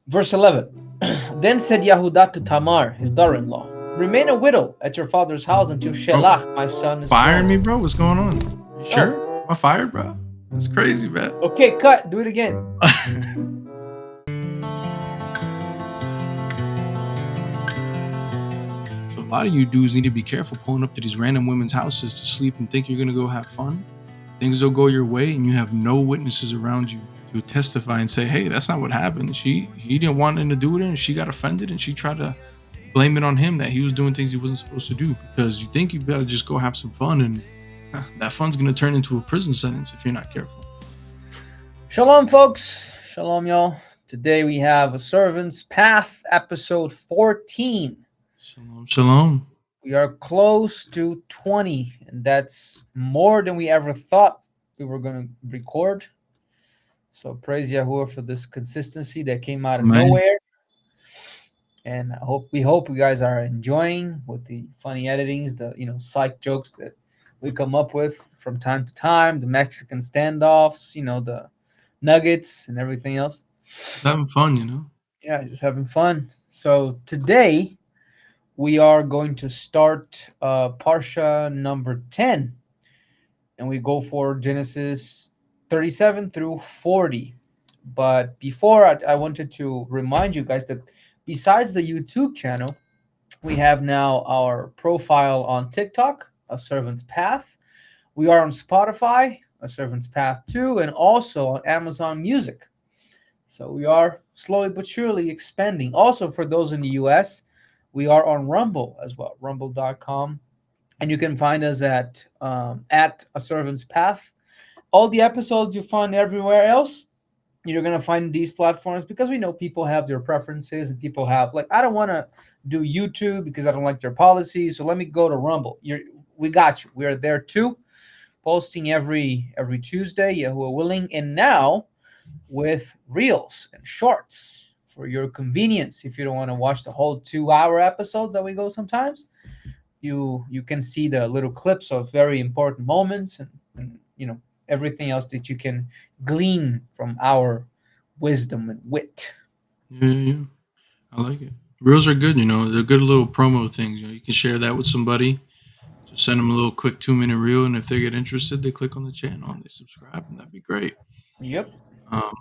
Verse 11. Then said Yahudah to Tamar, his daughter-in-law, remain a widow at your father's house until Bro, Shelach, my son, is firing me, grown. bro? What's going on? You sure? Oh, Am I fired, bro? That's crazy, man. okay, cut. Do it again. So a lot of you dudes need to be careful pulling up to these random women's houses to sleep and think you're gonna go have fun. Things will go your way, and you have no witnesses around you to testify and say, "Hey, that's not what happened. He didn't want him to do it, and she got offended, and she tried to blame it on him that he was doing things he wasn't supposed to do." Because you think you better just go have some fun, and that fun's gonna turn into a prison sentence if you're not careful. Shalom, folks. Shalom, y'all. Today we have a Servant's Path, episode 14. Shalom, shalom. We are close to 20, and that's more than we ever thought we were going to record. So praise Yahuah for this consistency that came out of Man. nowhere. And we hope you guys are enjoying with the funny editings, the psych jokes that we come up with from time to time, the Mexican standoffs, the nuggets and everything else. Just having fun. Yeah, just having fun. So today we are going to start Parsha number 10, and we go for Genesis 37 through 40. But before, I wanted to remind you guys that besides the YouTube channel, we have now our profile on TikTok, A Servant's Path. We are on Spotify, A Servant's Path too, and also on Amazon Music. So we are slowly but surely expanding. Also, for those in the US, we are on Rumble as well, rumble.com. And you can find us at A Servant's Path. All the episodes you find everywhere else, you're going to find these platforms, because we know people have their preferences, and people have, like, I don't want to do YouTube because I don't like their policies, so let me go to Rumble. We got you. We are there too, posting every Tuesday, Yahuah willing, and now with reels and shorts for your convenience. If you don't want to watch the whole 2-hour episodes that we go sometimes, you can see the little clips of very important moments, and everything else that you can glean from our wisdom and wit. Yeah. I like it. Reels are good. They're good little promo things. You can share that with somebody. Just send them a little quick 2-minute reel, and if they get interested, they click on the channel and they subscribe, and that'd be great. Yep. Um,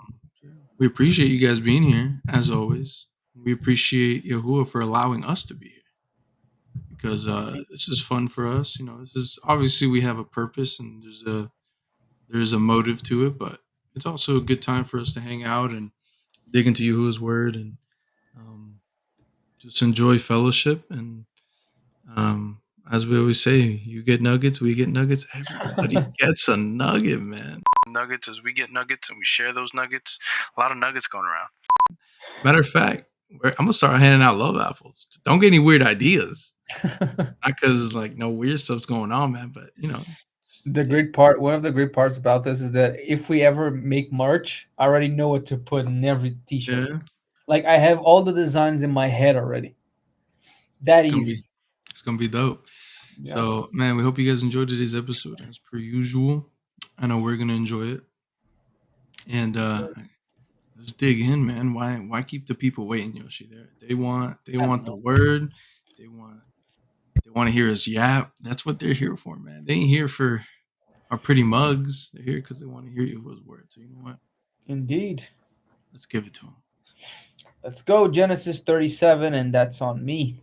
we appreciate you guys being here as always. We appreciate Yahuwah for allowing us to be here, because this is fun for us. This is obviously we have a purpose, and there's a motive to it, but it's also a good time for us to hang out and dig into Yahuwah's word, and um, just enjoy fellowship. And as we always say, you get nuggets, we get nuggets, everybody gets a nugget, man. Nuggets as we get nuggets and we share those nuggets. A lot of nuggets going around. Matter of fact, I'm gonna start handing out love apples. Don't get any weird ideas. Not because it's like no weird stuff's going on, man, but One of the great parts about this is that if we ever make merch, I already know what to put in every t-shirt. yeah, Like, I have all the designs in my head already. That it's gonna easy. be it's gonna be dope. Yeah. So, man, we hope you guys enjoyed today's episode as per usual. I know we're gonna enjoy it, and let's dig in, man. Why keep the people waiting, Yoshi? They want the word. They want to hear us yap. That's what they're here for, man. They ain't here for our pretty mugs. They're here because they want to hear Yahuwah's word. So you know what? Indeed. Let's give it to them. Let's go, Genesis 37, and that's on me.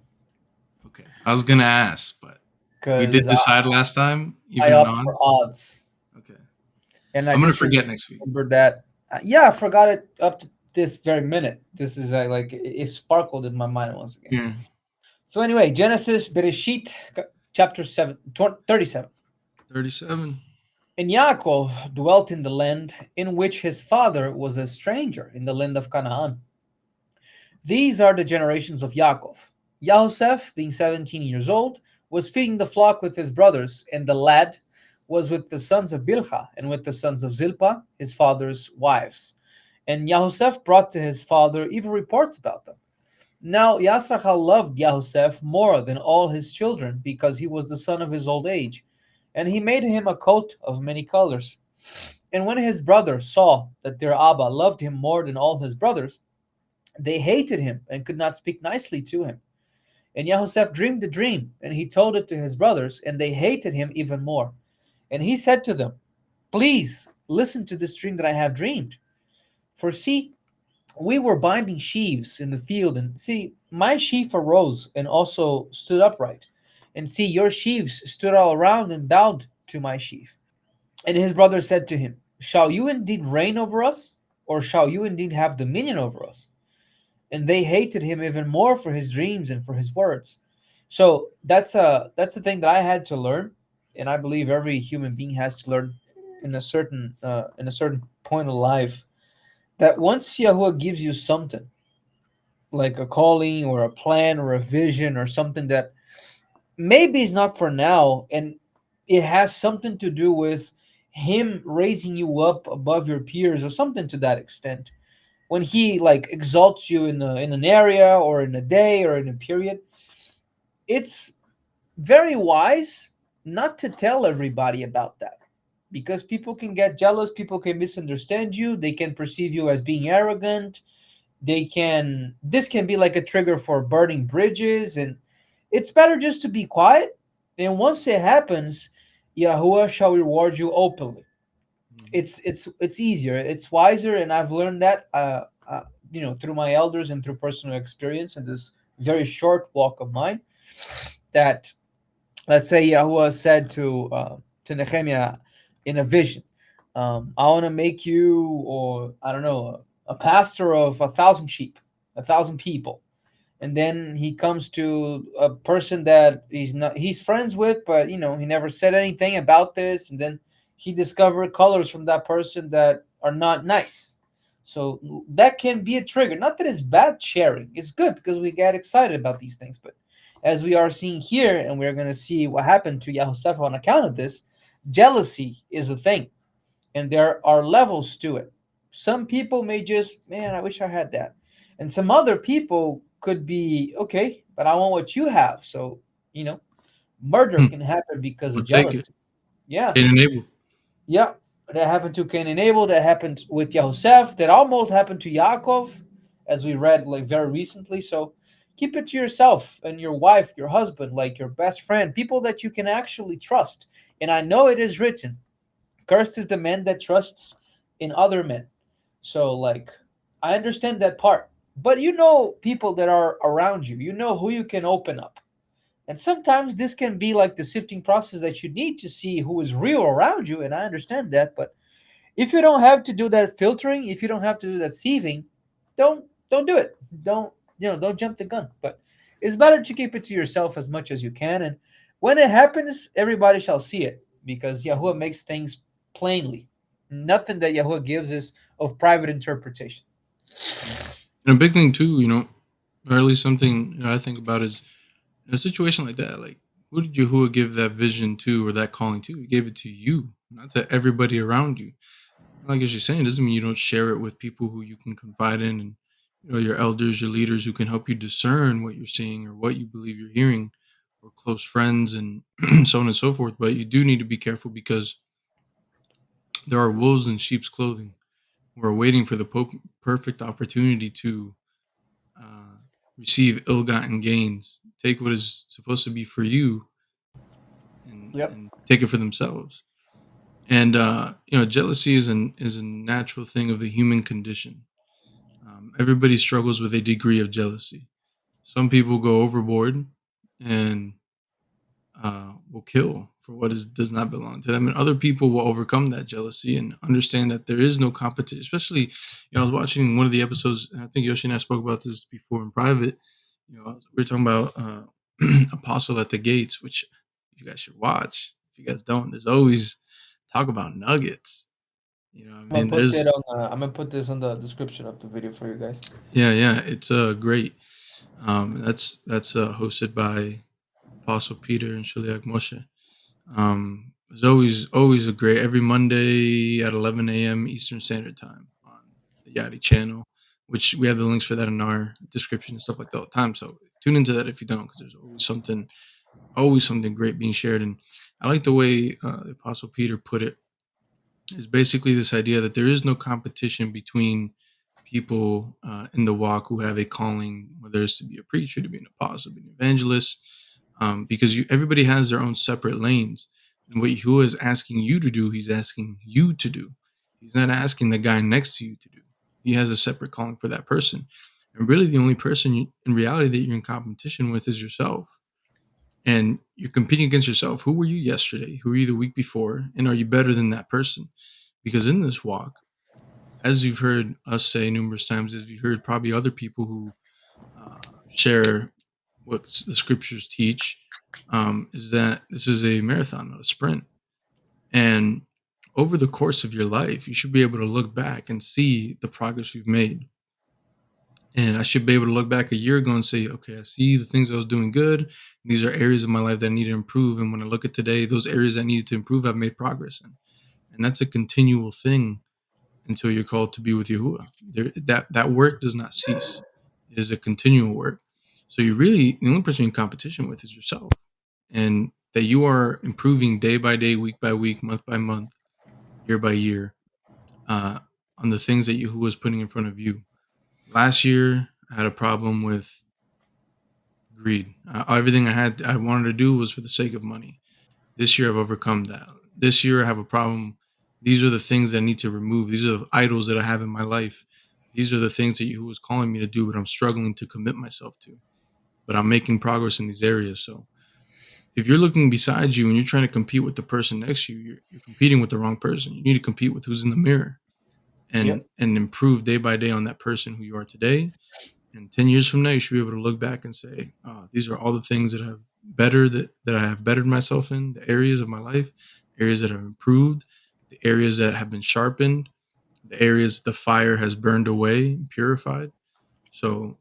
Okay. I was gonna ask, but we did decide last time. I Even opt for odds. Okay. And I'm gonna forget next week. Remember that. I forgot it up to this very minute. This is like it sparkled in my mind once again. Yeah. So anyway, Genesis Bereshit, chapter 37. 37. And Yaakov dwelt in the land in which his father was a stranger, in the land of Canaan. These are the generations of Yaakov. Yahoseph, being 17 years old, was feeding the flock with his brothers, and the lad was with the sons of Bilhah and with the sons of Zilpah, his father's wives. And Yahoseph brought to his father evil reports about them. Now Yasrachel loved Yahoseph more than all his children, because he was the son of his old age, and he made him a coat of many colors. And when his brothers saw that their Abba loved him more than all his brothers, They hated him and could not speak nicely to him. And Yahusef dreamed the dream, and he told it to his brothers, and they hated him even more. And he said to them, "Please listen to this dream that I have dreamed. For see, we were binding sheaves in the field, and see, my sheaf arose and also stood upright. And see, your sheaves stood all around and bowed to my sheaf." And his brother said to him, "Shall you indeed reign over us? Or shall you indeed have dominion over us?" And they hated him even more for his dreams and for his words. So that's the thing that I had to learn, and I believe every human being has to learn in a certain point of life, that once Yahuwah gives you something like a calling or a plan or a vision or something that maybe is not for now, and it has something to do with him raising you up above your peers or something to that extent, when he like exalts you in an area or in a day or in a period, it's very wise not to tell everybody about that, because people can get jealous, people can misunderstand you, they can perceive you as being arrogant, they can this can be like a trigger for burning bridges, and it's better just to be quiet. And once it happens, Yahuwah shall reward you openly. Mhm. It's easier, it's wiser, and I've learned that through my elders and through personal experience in this very short walk of mine. That, let's say, Yahuwah said to Nehemiah in a vision, "I want to make you, or I don't know, a pastor of 1,000 sheep, 1,000 people." And then he comes to a person that he's friends with, but he never said anything about this, and then he discovered colors from that person that are not nice. So that can be a trigger. Not that it's bad sharing, it's good because we get excited about these things, but as we are seeing here, and we're going to see what happened to Yahusef on account of this, jealousy is a thing, and there are levels to it. Some people may just, man, I wish I had that. And some other people could be, okay, but I want what you have. So, you know, murder Hmm. can happen because of I'll take it. jealousy. Yeah. Cain and Abel. Yeah. That happened to Cain and Abel. That happened with Yahusef. That almost happened to Yaakov, as we read like very recently. So keep it to yourself and your wife, your husband, like your best friend, people that you can actually trust. And I know it is written, cursed is the man that trusts in other men. So, like, I understand that part. But people that are around you, you know who you can open up. And sometimes this can be like the sifting process that you need to see who is real around you. And I understand that. But if you don't have to do that filtering, if you don't have to do that sieving, don't do it. Don't jump the gun. But it's better to keep it to yourself as much as you can. And when it happens, everybody shall see it, because Yahuwah makes things plainly. Nothing that Yahuwah gives is of private interpretation. Mhm. And a big thing too, or at least something I think about is in a situation like that, like who did Yahuwah give that vision to or that calling to? He gave it to you, not to everybody around you. Like as you're saying, it doesn't mean you don't share it with people who you can confide in, and your elders, your leaders who can help you discern what you're seeing or what you believe you're hearing, or close friends and so on and so forth. But you do need to be careful because there are wolves in sheep's clothing who are waiting for the perfect opportunity to uh, receive ill-gotten gains, take what is supposed to be for you, and Yep. and take it for themselves. And jealousy is a natural thing of the human condition. Everybody struggles with a degree of jealousy. Some people go overboard and will kill for what does not belong to them, and other people will overcome that jealousy and understand that there is no competition. Especially, I was watching one of the episodes, and I think Yoshi and I spoke about this before in private. We were talking about Apostle at the Gates, which you guys should watch. If you guys don't, there's always talk about nuggets. I I'm gonna mean, put there's that on. I'm gonna put this on the description of the video for you guys. yeah, yeah, it's great. That's hosted by Apostle Peter and Shiliak Moshe. It's always a great every Monday at 11 a.m. Eastern Standard Time on the Yadi channel, which we have the links for that in our description and stuff like that all the time. So tune into that if you don't, because there's always something great being shared. And I like the way the Apostle Peter put it. Is basically this idea that there is no competition between people in the walk who have a calling, whether it's to be a preacher, to be an apostle, to be an evangelist, because everybody has their own separate lanes. And what Yahuwah is asking you to do, he's asking you to do. He's not asking the guy next to you to do. He has a separate calling for that person. And really, the only person in reality that you're in competition with is yourself. And you're competing against yourself. Who were you yesterday? Who were you the week before? And are you better than that person? Because in this walk, as you've heard us say numerous times, as you've heard probably other people who share what the scriptures teach, is that this is a marathon, not a sprint. And over the course of your life, you should be able to look back and see the progress you've made. And I should be able to look back a year ago and say, okay, I see the things I was doing good. These are areas of my life that I need to improve. And when I look at today, those areas I needed to improve, I've made progress in. And that's a continual thing until you're called to be with Yahuwah. That work does not cease. It is a continual work. So the only person you're in competition with is yourself. And that you are improving day by day, week by week, month by month, year by year, uh, on the things that Yahuwah is putting in front of you. Last year, I had a problem with greed. Everything I wanted to do was for the sake of money. This year, I've overcome that. This year, I have a problem. These are the things that I need to remove. These are the idols that I have in my life. These are the things that Yahuwah is calling me to do, but I'm struggling to commit myself to. But I'm making progress in these areas. So if you're looking beside you and you're trying to compete with the person next to you, you're competing with the wrong person. You need to compete with who's in the mirror Yep. and improve day by day on that person who you are today. And 10 years from now, you should be able to look back and say, oh, these are all the things that I have bettered myself in, the areas of my life, areas that have improved, the areas that have been sharpened, the areas the fire has burned away, purified. So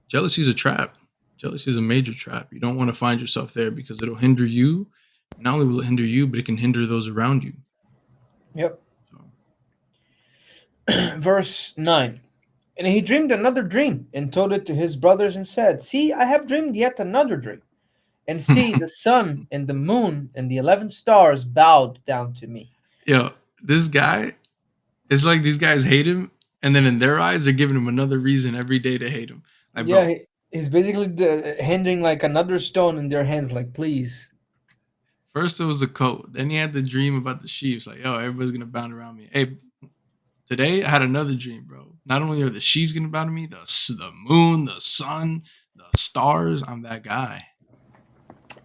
jealousy is a trap. Jealousy is a major trap. You don't want to find yourself there because it'll hinder you. Not only will it hinder you, but it can hinder those around you. Yep. So, Verse 9. And he dreamed another dream and told it to his brothers and said, see, I have dreamed yet another dream. And see, the sun and the moon and the 11 stars bowed down to me. yo, this guy, it's like these guys hate him, and then in their eyes, they're giving him another reason every day to hate him. Like, Yeah, bro, he's basically handing like another stone in their hands, like, please. first it was the coat, then he had the dream about the sheep. Like, yo, everybody's gonna bound around me. Hey, today I had another dream, bro. Not only are the sheep gonna bow to me, the moon, the sun, the stars. I'm that guy.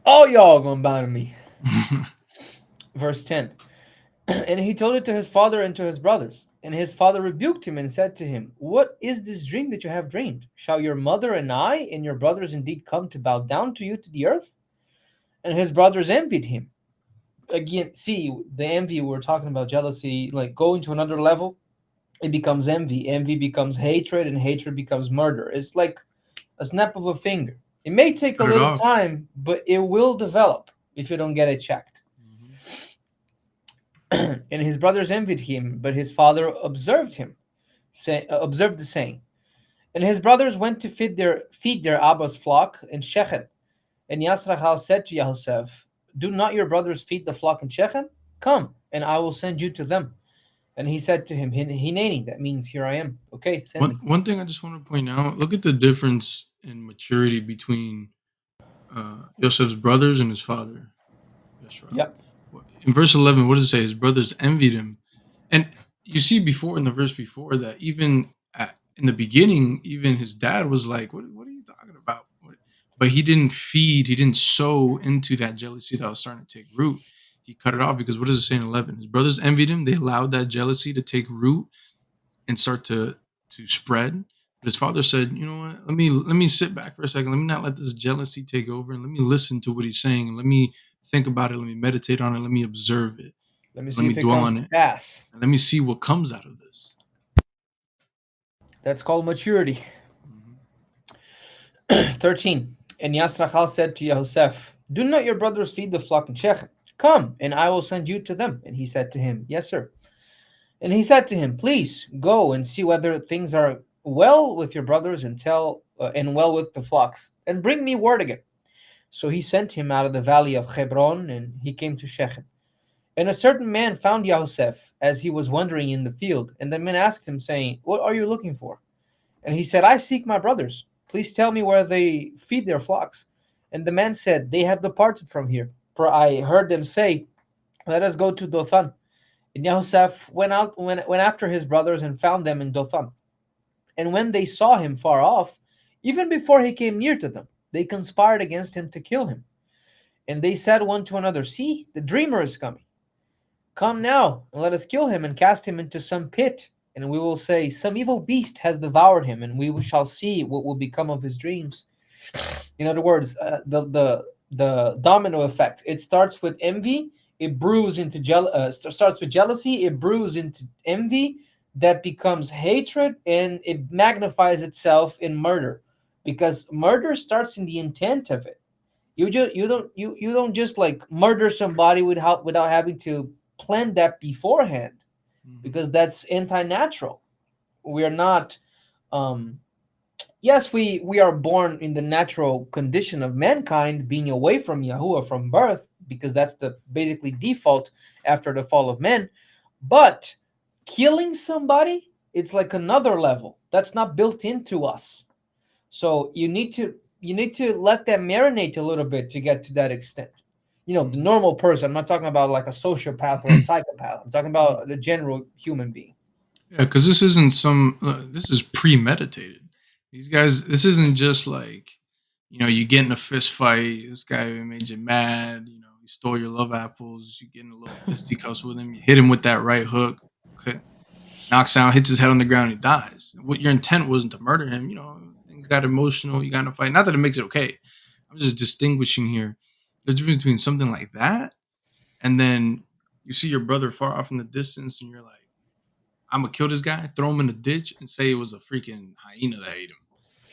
All y'all gonna bow to me. Verse 10. And he told it to his father and to his brothers. And his father rebuked him and said to him, what is this dream that you have dreamed? Shall your mother and I and your brothers indeed come to bow down to you to the earth? And his brothers envied him. Again, see, the envy, we're talking about jealousy, like going to another level, it becomes envy. Envy becomes hatred, and hatred becomes murder. It's like a snap of a finger. It may take a Cut it little off. time, but it will develop if you don't get it checked. Mhm. And his brothers envied him, but his father observed observed the saying. And his brothers went to feed their Abba's flock in Shechem. And Yasrachal said to Yahusef, do not your brothers feed the flock in Shechem? Come, and I will send you to them. And he said to him, Hineni, that means here I am. Okay, send me. One thing I just want to point out: look at the difference in maturity between Joseph's brothers and his father, Yeshua. Yep. In verse 11, what does it say? His brothers envied him. And you see before in the verse before that, in the beginning, even his dad was like, what are you talking about? But he didn't sow into that jealousy that was starting to take root. He cut it off because what does it say in 11? His brothers envied him. They allowed that jealousy to take root and start to spread. But his father said, "You know what? Let me sit back for a second. Let me not let this jealousy take over, and let me listen to what he's saying. And let me think about it. Let me meditate on it. Let me observe it. Let me Let see me if it dwell comes on to it, pass. and let me see what comes out of this." That's called maturity. Mhm. 13. And Yasrachal said to Yahusef, do not your brothers feed the flock in Shechem? Come, and I will send you to them. And he said to him, yes, sir. And he said to him, please go and see whether things are well with your brothers and well with the flocks, and bring me word again. So he sent him out of the valley of Hebron, and he came to Shechem. And a certain man found Yahusef as he was wandering in the field, and the man asked him, saying, "What are you looking for?" And he said, "I seek my brothers. Please tell me where they feed their flocks." And the man said, "They have departed from here, for I heard them say, 'Let us go to Dothan.'" And Yahusef went after his brothers and found them in Dothan. And when they saw him far off, even before he came near to them, they conspired against him to kill him. And they said one to another, "See, the dreamer is coming. Come now, and let us kill him and cast him into some pit. And we will say, 'Some evil beast has devoured him,' and we shall see what will become of his dreams." In other words, the domino effect. It starts with envy. It brews into starts with jealousy. It brews into envy. That becomes hatred, and it magnifies itself in murder, because murder starts in the intent of it. You don't just like murder somebody without having to plan that beforehand, Hmm. because that's anti-natural. We are not. Um, yes, we are born in the natural condition of mankind, being away from Yahuwah from birth, because that's the basically default after the fall of man. But killing somebody, it's like another level that's not built into us. So you need to let that marinate a little bit to get to that extent. The Hmm. normal person. I'm not talking about like a sociopath or a psychopath. I'm talking about the general human being. Yeah, because this isn't some. This is premeditated. These guys. This isn't just like, you get in a fist fight. This guy made you mad. He stole your love apples. You get in a little fisticuffs with him. You hit him with that right hook. Okay, knocks out, hits his head on the ground, and he dies. What your intent wasn't to murder him. Things got emotional. You got in a fight. Not that it makes it okay. I'm just distinguishing here. There's a difference between something like that, and then you see your brother far off in the distance, and you're like, I'm gonna kill this guy, throw him in the ditch, and say it was a freaking hyena that ate him.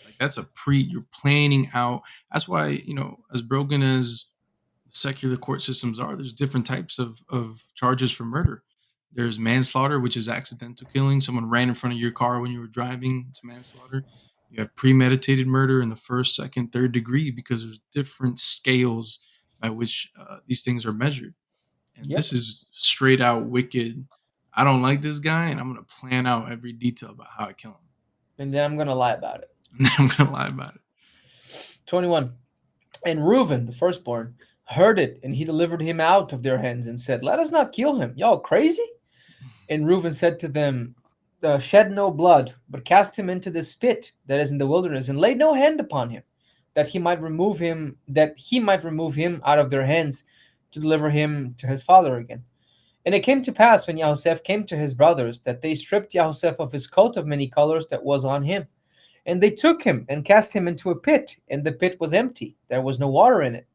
Like that's you're planning out. That's why, as broken as secular court systems are, there's different types of charges for murder. There's manslaughter, which is accidental killing. Someone ran in front of your car when you were driving. It's manslaughter. You have premeditated murder in the first, second, third degree, because there's different scales by which these things are measured. And Yep. this is straight out wicked. I don't like this guy, and I'm gonna plan out every detail about how I kill him. And then I'm gonna lie about it. And then I'm gonna lie about it. 21. And Reuben, the firstborn, heard it, and he delivered him out of their hands and said, "Let us not kill him. Y'all crazy?" And Reuben said to them, "Shed no blood, but cast him into this pit that is in the wilderness, and lay no hand upon him, that he might remove him out of their hands, to deliver him to his father again." And it came to pass, when Yahusef came to his brothers, that they stripped Yahusef of his coat of many colors that was on him. And they took him and cast him into a pit, and the pit was empty, there was no water in it.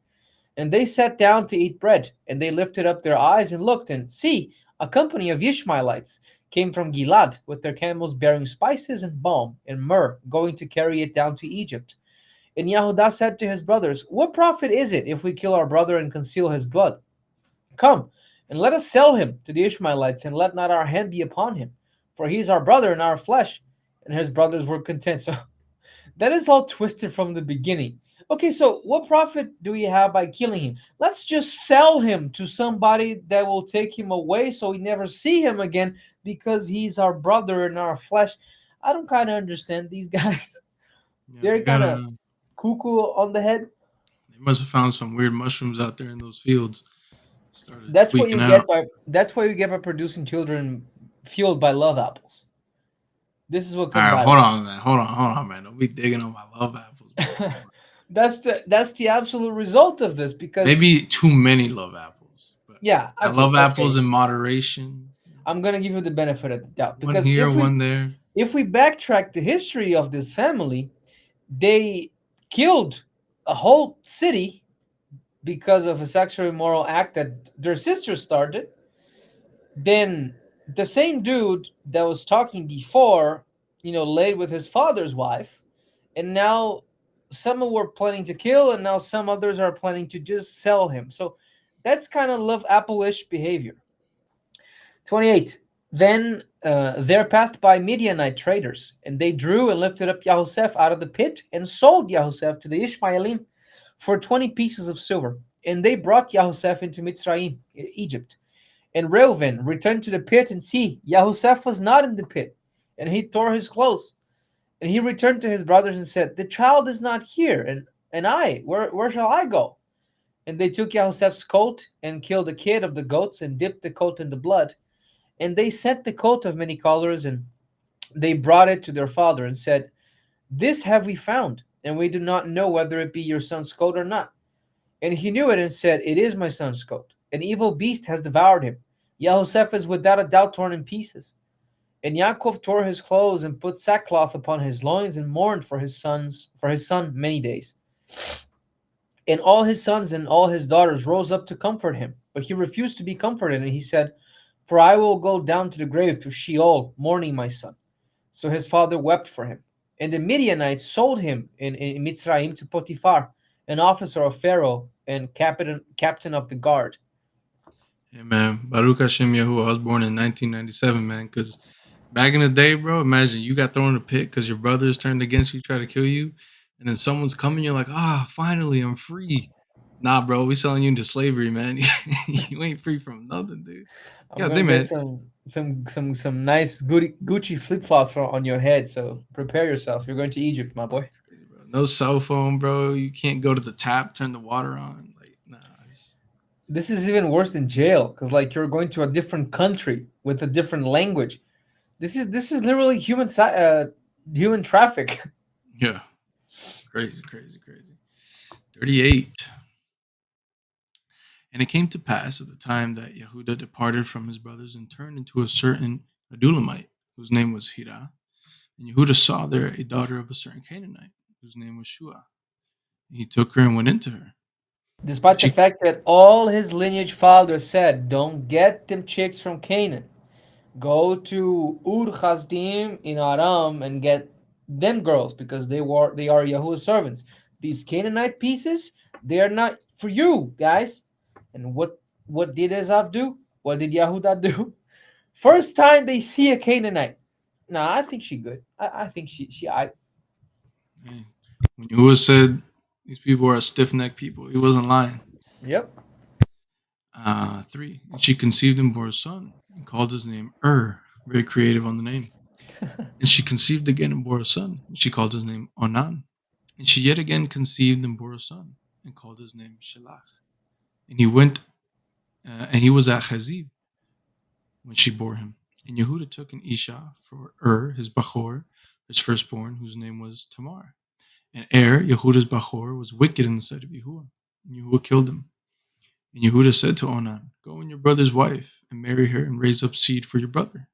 And they sat down to eat bread, and they lifted up their eyes and looked, and see, a company of Ishmaelites came from Gilad with their camels bearing spices and balm and myrrh, going to carry it down to Egypt. And Yahudah said to his brothers, "What profit is it if we kill our brother and conceal his blood? Come, and let us sell him to the Ishmaelites, and let not our hand be upon him, for he is our brother and our flesh." And his brothers were content. So that is all twisted from the beginning. Okay, so what profit do we have by killing him? Let's just sell him to somebody that will take him away so we never see him again, because he's our brother and our flesh. I don't kind of understand these guys. Yeah, They're they kind of gotta. cuckoo on the head. They must have found some weird mushrooms out there in those fields. Started That's what you tweaking get out. by producing children fueled by love apples. This is what All comes right, out of hold on, man. Hold on, man. Don't be digging on my love apples, bro. it. That's the absolute result of this, because Maybe too many love apples, but yeah, I okay, love apples okay. in moderation. I'm gonna give you the benefit of the doubt, One because here, if we one there. if we backtrack the history of this family, they killed a whole city because of a sexual immoral act that their sister started. Then the same dude that was talking before, laid with his father's wife, and now some were planning to kill, and now some others are planning to just sell him. So that's kind of love apple-ish behavior. 28. Then there passed by Midianite traders, and they drew and lifted up Yahusef out of the pit, and sold Yahusef to the Ishmaelim for 20 pieces of silver. And they brought Yahusef into Mitzrayim, Egypt. And Reuven returned to the pit, and see, Yahuseph was not in the pit. And he tore his clothes. And he returned to his brothers and said, the child is not here, and I, where shall I go? And they took Yahuseph's coat and killed a kid of the goats and dipped the coat in the blood. And they sent the coat of many colors, and they brought it to their father and said, this have we found, and we do not know whether it be your son's coat or not. And he knew it and said, it is my son's coat. An evil beast has devoured him. Yahuseph is without a doubt torn in pieces. And Yaakov tore his clothes and put sackcloth upon his loins and mourned for his son many days. And all his sons and all his daughters rose up to comfort him, but he refused to be comforted, and he said, for I will go down to the grave, to Sheol, mourning my son. So his father wept for him. And the Midianites sold him in Mitzrayim to Potiphar, an officer of Pharaoh and captain of the guard. Yeah, man. Baruch Hashem Yahuah. I was born in 1997, man. Because back in the day, bro, imagine you got thrown in a pit because your brothers turned against you, try to kill you, and then someone's coming. You're like, finally, I'm free. Nah, bro, we selling you into slavery, man. You ain't free from nothing, dude. I'm Yeah, gonna they get man. some nice Gucci flip flops on your head. So prepare yourself. You're going to Egypt, my boy. Crazy, bro. No cell phone, bro. You can't go to the tap, turn the water on. Like, nah. This is even worse than jail, because like you're going to a different country with a different language. This is literally human traffic. Yeah, crazy, crazy, crazy. 38. And it came to pass at the time that Yehuda departed from his brothers and turned into a certain Adulamite, whose name was Hira. And Yehuda saw there a daughter of a certain Canaanite, whose name was Shua. And he took her and went into her. And Despite the she, fact that all his lineage fathers said, don't get them chicks from Canaan. Go to Ur Chasdim in Aram and get them girls, because they are Yahuwah's servants. These Canaanite pieces, they are not for you guys. And what did Esav do? What did Yahudah do? First time they see a Canaanite. Nah, I think she good. I think she I hey, when Yehuda said these people are stiff necked people, he wasn't lying. Yep. 3. And she conceived and bore a son and called his name Very creative on the name. And she conceived again and bore a son. And she called his name Onan. And she yet again conceived and bore a son and called his name Shelach. And he was at Chazib when she bore him. And Yehuda took an Isha for his Bachor, his firstborn, whose name was Tamar. And Yehuda's Bachor, was wicked in the sight of Yahuwah. And Yahuwah killed him. And Yehuda said to Onan, go and your brother's wife and marry her and raise up seed for your brother.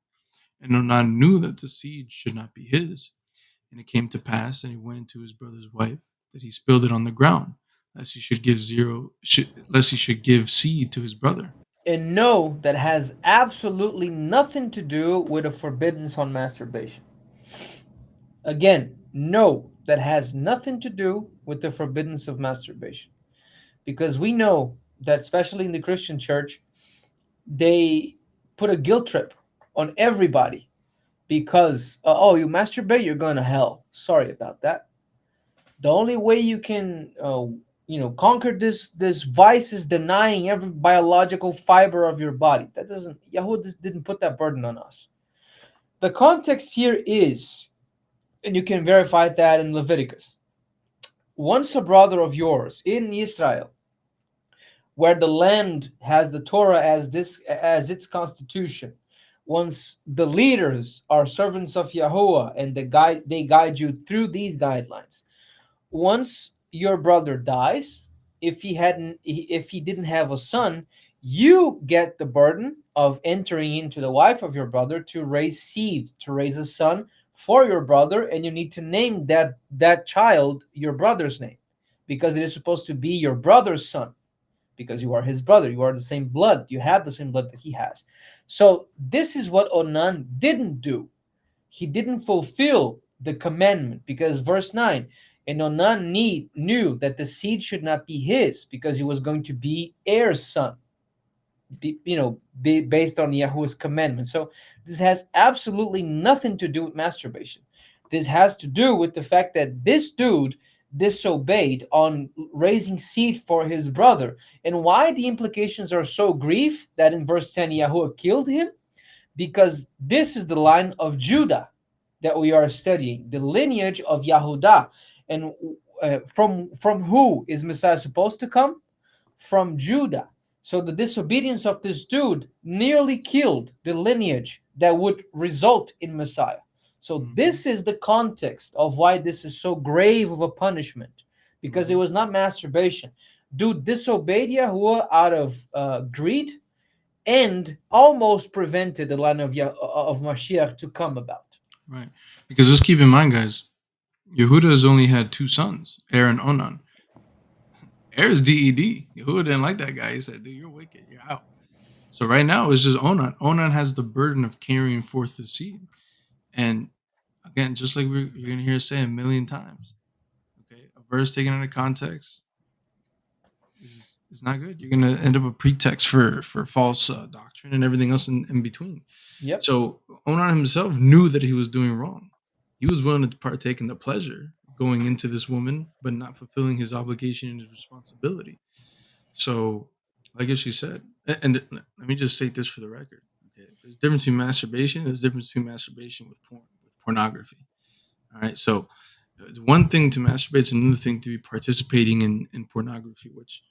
And Onan knew that the seed should not be his. And it came to pass, and he went into his brother's wife, that he spilled it on the ground, lest he should give seed to his brother. And no, that has absolutely nothing to do with a forbiddance on masturbation. Again, no, that has nothing to do with the forbiddance of masturbation. Because we know that, especially in the Christian church, they put a guilt trip on everybody because, oh, you masturbate, you're going to hell. Sorry about that. The only way you can, conquer this vice is denying every biological fiber of your body. That doesn't, Yahuwah didn't put that burden on us. The context here is, and you can verify that in Leviticus. Once a brother of yours in Israel, where the land has the Torah as its constitution, once the leaders are servants of Yahuwah and they guide you through these guidelines, once your brother dies, if he didn't have a son, you get the burden of entering into the wife of your brother to raise seed, to raise a son for your brother, and you need to name that child your brother's name, because it is supposed to be your brother's son, because you are his brother, you are the same blood, you have the same blood that he has. So this is what Onan didn't do. He didn't fulfill the commandment, because verse 9, and Onan knew that the seed should not be his, because he was going to be heir's son, based on Yahuwah's commandment. So this has absolutely nothing to do with masturbation. This has to do with the fact that this dude disobeyed on raising seed for his brother. And why the implications are so grief that in verse 10 Yahuwah killed him? Because this is the line of Judah that we are studying, the lineage of Yahudah. And from who is Messiah supposed to come? From Judah. So the disobedience of this dude nearly killed the lineage that would result in Messiah. So Mm-hmm. this is the context of why this is so grave of a punishment, because it Mm-hmm. was not masturbation. Dude disobeyed Yahuwah out of greed and almost prevented the line of Mashiach to come about. Right. Because let's keep in mind, guys, Yehuda has only had two sons, Er and Onan. Er is DED. Yehuda didn't like that guy. He said, dude, you're wicked. You're out. So right now it's just Onan. Onan has the burden of carrying forth the seed. And again, just like you're going to hear us say a million times, okay, a verse taken out of context is not good. You're going to end up a pretext for false doctrine and everything else in between. Yep. So Onan himself knew that he was doing wrong. He was willing to partake in the pleasure going into this woman, but not fulfilling his obligation and his responsibility. So, like as you said, let me just state this for the record. Okay, there's a difference between masturbation. There's a difference between masturbation with pornography. All right, so it's one thing to masturbate, it's another thing to be participating in pornography, which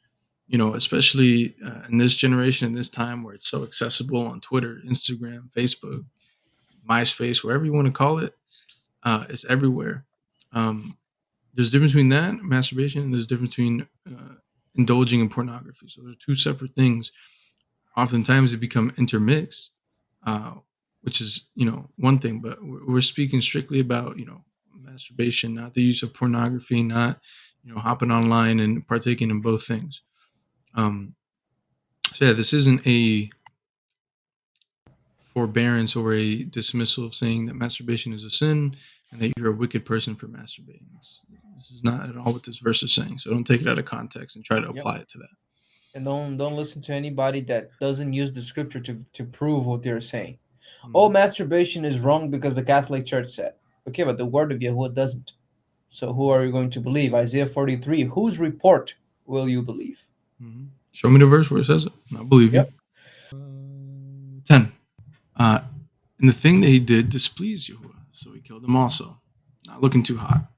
especially in this generation, in this time where it's so accessible on Twitter, Instagram, Facebook, MySpace, wherever you want to call it, it's everywhere. Um, there's a difference between that masturbation, and there's a difference between indulging in pornography. So they're two separate things. Oftentimes they become intermixed, uh, which is one thing. But we're speaking strictly about masturbation, not the use of pornography, not hopping online and partaking in both things. Um, so yeah, this isn't a forbearance or a dismissal of saying that masturbation is a sin and that you're a wicked person for masturbating. This is not at all what this verse is saying. So don't take it out of context and try to Yep. apply it to that. And don't listen to anybody that doesn't use the scripture to prove what they're saying. Oh, Mhm. masturbation is wrong because the Catholic Church said. Okay, but the word of Yahuwah doesn't. So who are you going to believe? Isaiah 43. Whose report will you believe? Show me the verse where it says it. And I'll believe you. Yep. 10. Uh, and the thing that he did displeased Yahuwah, so he killed him also. Not looking too hot.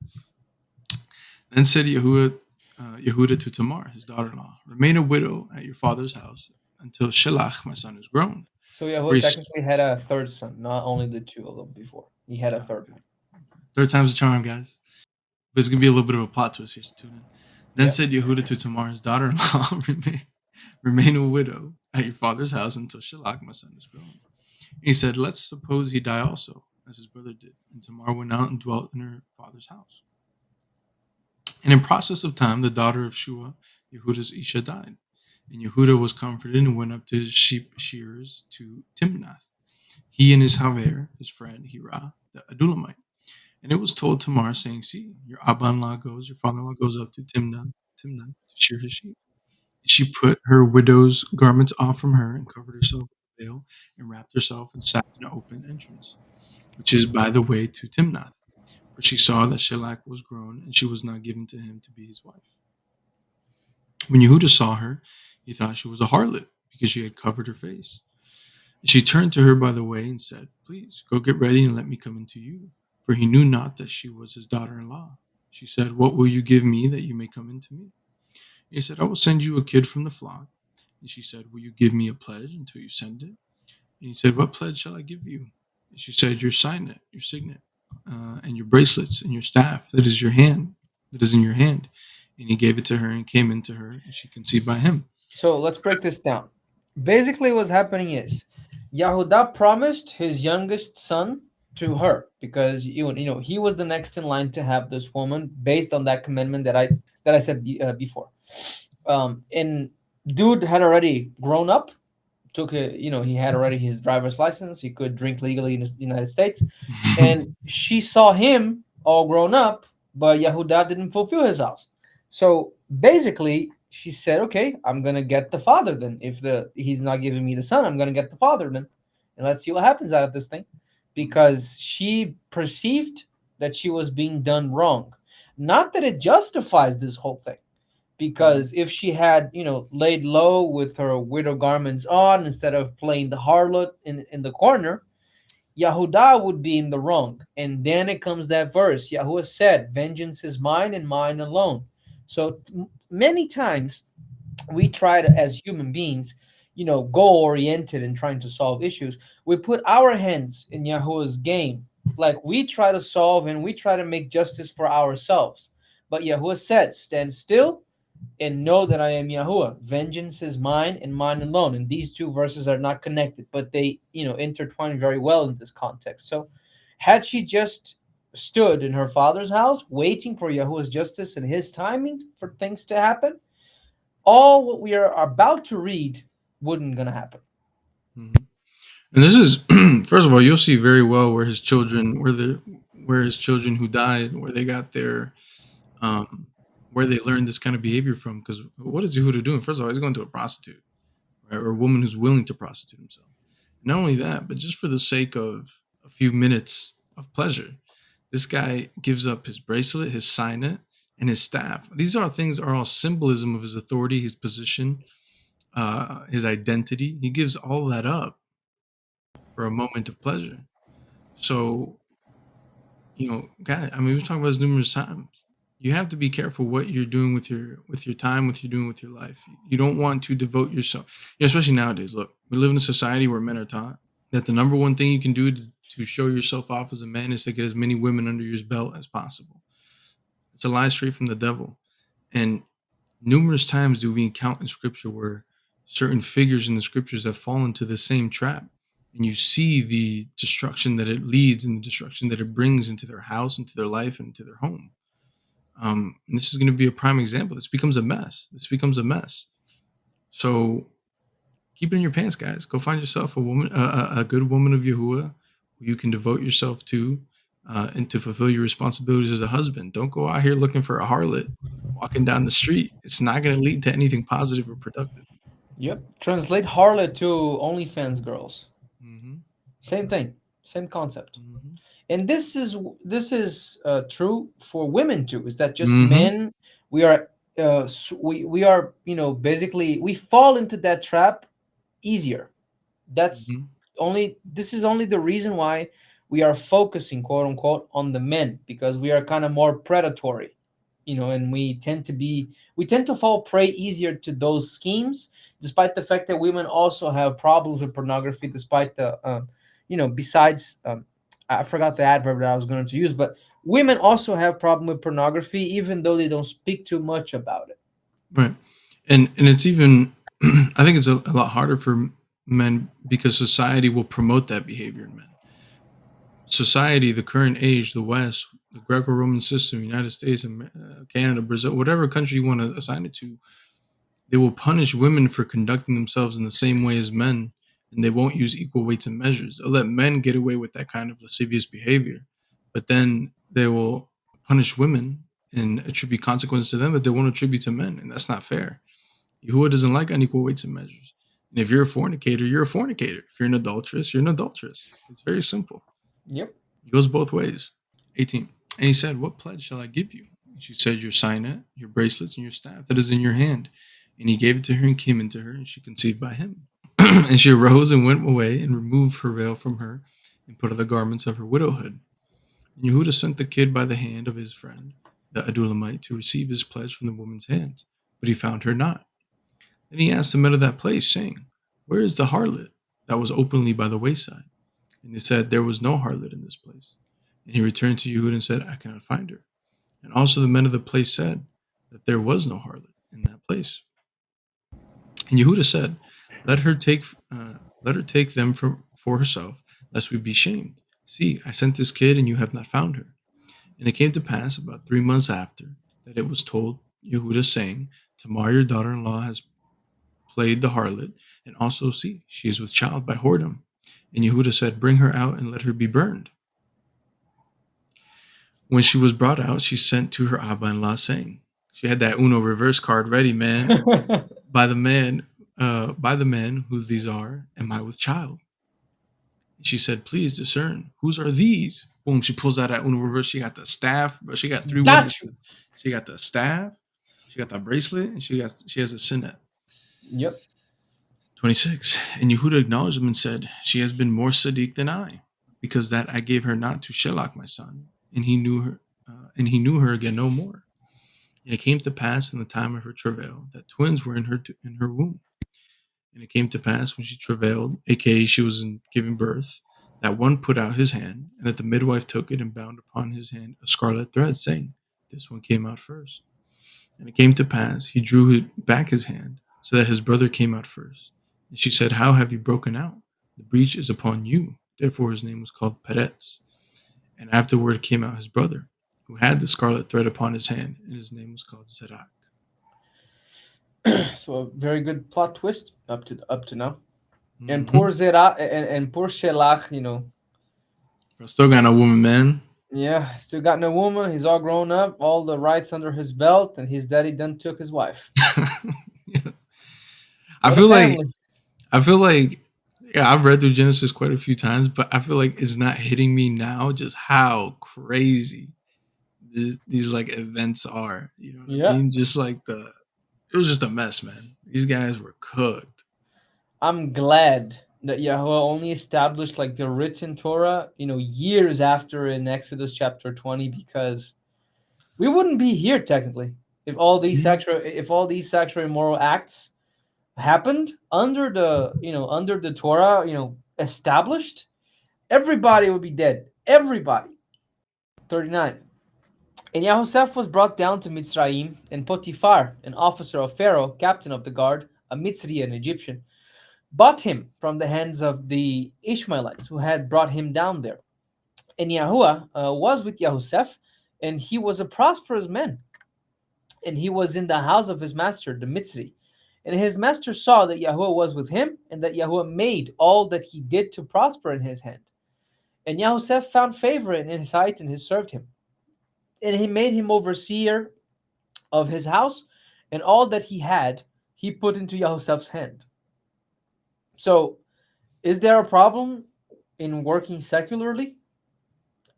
Then said Yehuda to Tamar, his daughter-in-law, remain a widow at your father's house until Shelach, my son, is grown. So For Yahuwah he's technically had a third son, not only the two of them before. He had a third okay. one. Third time's a charm, guys. But it's gonna be a little bit of a plot twist here. So tune in. Then Yep. said Yehuda to Tamar, his daughter-in-law, remain a widow at your father's house until Shelach, my son, is grown. And he said, let's suppose he die also, as his brother did. And Tamar went out and dwelt in her father's house. And in process of time, the daughter of Shua, Yehuda's Isha, died. And Yehuda was comforted and went up to his sheep shearers to Timnath, he and his Haver, his friend Hira, the Adulamite. And it was told Tamar, saying, see, your Abba-in-law goes, your father-in-law goes up to Timnath to shear his sheep. And she put her widow's garments off from her and covered herself with a veil and wrapped herself and sat in an open entrance, which is by the way to Timnath. For she saw that Shelach was grown, and she was not given to him to be his wife. When Yehuda saw her, he thought she was a harlot, because she had covered her face. And she turned to her by the way and said, please, go get ready and let me come into you. For he knew not that she was his daughter-in-law. She said, what will you give me that you may come into me? And he said, I will send you a kid from the flock. And she said, will you give me a pledge until you send it? And he said, what pledge shall I give you? And she said, your signet, and your bracelets, and your staff that is in your hand. And he gave it to her and came into her, and she conceived by him. So let's break this down. Basically, what's happening is Yahudah promised his youngest son to her because he was the next in line to have this woman based on that commandment that I said before. And dude had already grown up, he had already his driver's license. He could drink legally in the United States, and she saw him all grown up, but Yahudah didn't fulfill his vows. So basically, she said, "Okay, I'm gonna get the father then. If he's not giving me the son, I'm gonna get the father then, and let's see what happens out of this thing." Because she perceived that she was being done wrong. Not that it justifies this whole thing, Mhm. because if she had, laid low with her widow garments on instead of playing the harlot in the corner, Yahudah would be in the wrong. And then it comes that verse. Yahuwah said, vengeance is mine and mine alone. So many times we try to, as human beings, goal oriented and trying to solve issues. We put our hands in Yahuwah's game. Like we try to solve and we try to make justice for ourselves. But Yahuwah said, stand still and know that I am Yahuwah. Vengeance is mine and mine alone. And these two verses are not connected, but they, intertwine very well in this context. So had she just stood in her father's house waiting for Yahuwah's justice and his timing for things to happen, all what we are about to read wouldn't gonna happen. Mhm. And this is first of all, you'll see very well where his children, where his children who died, where they got their, um, where they learned this kind of behavior from. Because what is Yehuda doing? First of all, he's going to a prostitute, right, or a woman who's willing to prostitute himself. Not only that, but just for the sake of a few minutes of pleasure, this guy gives up his bracelet, his signet, and his staff. These are things are all symbolism of his authority, his position, his identity. He gives all that up for a moment of pleasure. So, God, I mean, we've talked about this numerous times. You have to be careful what you're doing with your time, what you're doing with your life. You don't want to devote yourself, especially nowadays. Look, we live in a society where men are taught that the number one thing you can do to show yourself off as a man is to get as many women under your belt as possible. It's a lie straight from the devil. And numerous times do we encounter in scripture where certain figures in the scriptures have fallen into the same trap. And you see the destruction that it leads and the destruction that it brings into their house, into their life, and into their home. And this is going to be a prime example. This becomes a mess. This becomes a mess. So keep it in your pants, guys. Go find yourself a woman, a good woman of Yahuwah who you can devote yourself to and to fulfill your responsibilities as a husband. Don't go out here looking for a harlot walking down the street. It's not going to lead to anything positive or productive. Yep. Translate harlot to OnlyFans girls. Mm-hmm. Same thing, same concept. Mm-hmm. And this is true for women too. Is that just Mm-hmm. men? We are we are, basically we fall into that trap easier. That's Mm-hmm. only This is only the reason why we are focusing, quote unquote, on the men, because we are kind of more predatory, and we tend to fall prey easier to those schemes, despite the fact that women also have problems with pornography, despite the besides I forgot the adverb that I was going to use, but women also have problem with pornography even though they don't speak too much about it. Right. And it's even I think it's a lot harder for men because society will promote that behavior in men. Society, the current age, the West, the Greco-Roman system, United States, and Canada, Brazil, whatever country you want to assign it to, they will punish women for conducting themselves in the same way as men, and they won't use equal weights and measures. They'll let men get away with that kind of lascivious behavior, but then they will punish women and attribute consequences to them that they won't attribute to men, and that's not fair. Yahuwah doesn't like unequal weights and measures. And if you're a fornicator, you're a fornicator. If you're an adulteress, you're an adulteress. It's very simple. Yep. It goes both ways. 18. And he said, what pledge shall I give you? And she said, your signet, your bracelets, and your staff that is in your hand. And he gave it to her and came into her, and she conceived by him. And she arose and went away and removed her veil from her and put on the garments of her widowhood. And Yehuda sent the kid by the hand of his friend, the Adulamite, to receive his pledge from the woman's hands. But he found her not. Then he asked the men of that place, saying, where is the harlot that was openly by the wayside? And they said, there was no harlot in this place. And he returned to Yehuda and said, I cannot find her. And also the men of the place said that there was no harlot in that place. And Yehuda said, let her take let her take them for herself, lest we be shamed. See, I sent this kid, and you have not found her. And it came to pass about 3 months after that it was told Yehuda, saying, Tamar, your daughter-in-law, has played the harlot, and also see, she is with child by whoredom. And Yehuda said, bring her out and let her be burned. When she was brought out, she sent to her Abba-in-law, saying, she had that Uno reverse card ready, man. By the man, who these are, am I with child? She said, "Please discern. Whose are these?" Boom. She pulls out that Uno reverse. She got the staff, but she got three Got you. witnesses. She got the staff. She got the bracelet, and she has a sinnet. Yep. 26. And Yehuda acknowledged him and said, "She has been more Sadiq than I, because that I gave her not to Shelach my son, and he knew her again no more. And it came to pass in the time of her travail that twins were in her womb. And it came to pass when she travailed, aka she was in giving birth, that one put out his hand, and that the midwife took it and bound upon his hand a scarlet thread, saying, This one came out first. And it came to pass, he drew back his hand, so that his brother came out first. And she said, How have you broken out? The breach is upon you. Therefore his name was called Peretz. And afterward came out his brother, who had the scarlet thread upon his hand, and his name was called Zerach. So a very good plot twist up to now. And Mm-hmm. poor Zera and poor Shelach, Bro, still got no woman, man. yeah, still got no woman. He's all grown up, all the rights under his belt, and his daddy done took his wife. Yeah. I What a feel like family. I feel like yeah, I've read through Genesis quite a few times, but I feel like it's not hitting me now just how crazy these like events are. You know what I Yeah. mean? Just like it was just a mess, man. These guys were cooked. I'm glad that Yahuwah only established like the written Torah, years after in Exodus chapter 20, because we wouldn't be here technically Mhm. if all these sexual immoral acts happened under the Torah, established, everybody would be dead. Everybody. 39. And Yahoseph was brought down to Mitzrayim, and Potiphar, an officer of Pharaoh, captain of the guard, a Mitzri, an Egyptian, bought him from the hands of the Ishmaelites who had brought him down there. And Yahuwah was with Yahoseph, and he was a prosperous man. And he was in the house of his master, the Mitzri. And his master saw that Yahuwah was with him, and that Yahuwah made all that he did to prosper in his hand. And Yahoseph found favor in his sight, and he served him. And he made him overseer of his house, and all that he had, he put into Yahoseph's hand. So, is there a problem in working secularly?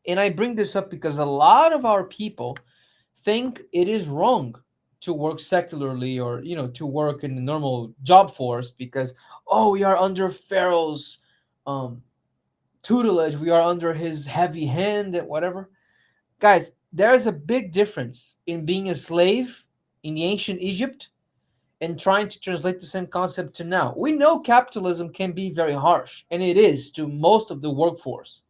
And I bring this up because a lot of our people think it is wrong to work secularly, or to work in the normal job force, because we are under Pharaoh's um, tutelage, we are under his heavy hand and whatever. Guys, there is a big difference in being a slave in the ancient Egypt and trying to translate the same concept to now. We know capitalism can be very harsh, and it is to most of the workforce.